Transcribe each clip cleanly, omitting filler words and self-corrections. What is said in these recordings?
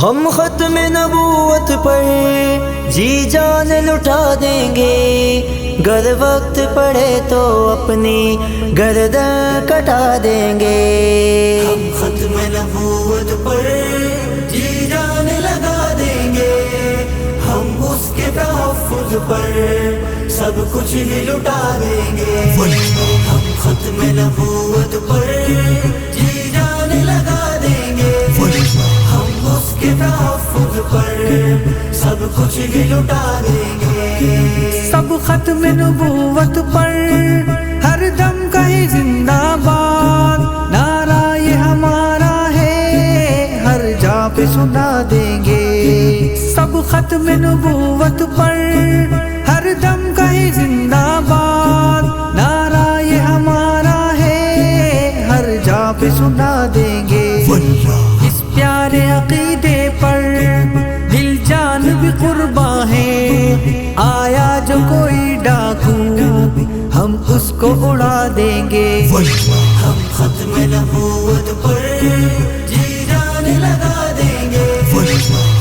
ہم ختم نبوت پر جی جان لٹا دیں گے، گر وقت پڑے تو اپنی گردن کٹا دیں گے۔ ہم ختم نبوت پر جی جان لگا دیں گے، ہم اس کے تحفظ پر سب کچھ ہی لٹا دیں گے۔ ہم ختم نبوت پر جی جان لگا دیں گے، ہم اس کے تحفظ پر سب کچھ ہی لٹا دیں گے۔ سب ختم نبوت پر ہر دم کہیں زندہ باد، نعرہ یہ ہمارا ہے ہر جا پہ سنا دیں گے۔ سب ختم نبوت پر ہر دم کہیں زندہ باد، نعرہ یہ ہمارا ہے ہر جا پہ سنا دیں گے۔ اس پیارے عقیدے پر دل جان بھی قرباں ہے، آیا جو کوئی ڈاکو ہم اس کو اڑا دیں گے۔ ہم ختم نبوت پر جی جان لگا دیں گے،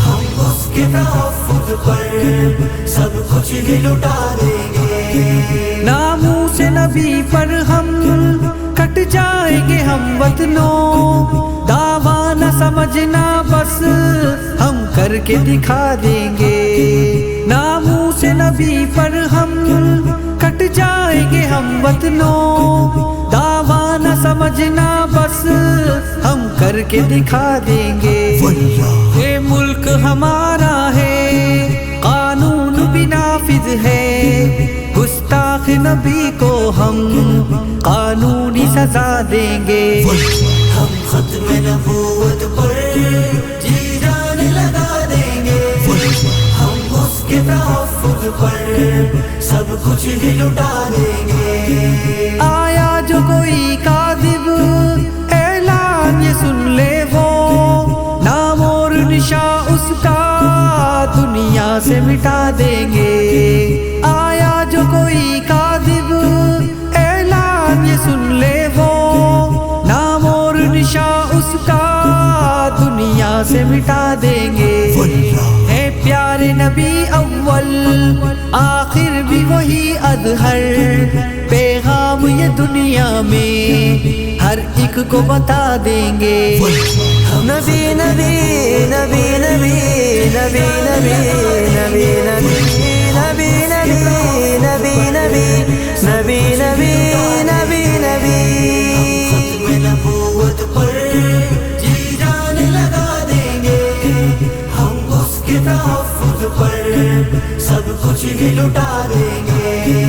ہم اس کے تحفظ پر سب کچھ ہی لٹا دیں گے۔ ناموس نبی پر ہم کٹ جائیں گے ہم وطنوں، دعویٰ نہ سمجھنا بس ہم کر کے دکھا دیں گے۔ ناموس نبی پر ہم کٹ جائیں گے ہم وطنوں، دعویٰ نہ سمجھنا بس ہم کر کے دکھا دیں گے۔ یہ ملک ہمارا ہے، قانون بھی نافذ ہے، گستاخ نبی کو ہم قانونی سزا دیں گے۔ ہم ختم نبوت پر جی جان لگا دیں گے، ہم اس کے تحفظ پر سب کچھ ہی لٹا دیں گے۔ آیا جو کوئی کاذب اعلان یہ سن لے، وہ نام اور نشاں اس کا دنیا سے مٹا دیں گے۔ آیا جو کوئی کاذب اعلان یہ سن لے، وہ نام اور نشاں اس کا دنیا سے مٹا دیں گے۔ اے پیارے نبی اول آخر بھی وہی اظہر، پیغام یہ دنیا میں ہر ایک کو بتا دیں گے۔ نبی نبی نبی نبی نبی نبی نبی نبی نبی نبی نبی نبی نبی نبی نبی نبی۔ ختم نبوت پر جی جان لگا دیں گے، ہم اس کے تحفظ پر سب کچھ ہی لٹا دیں گے۔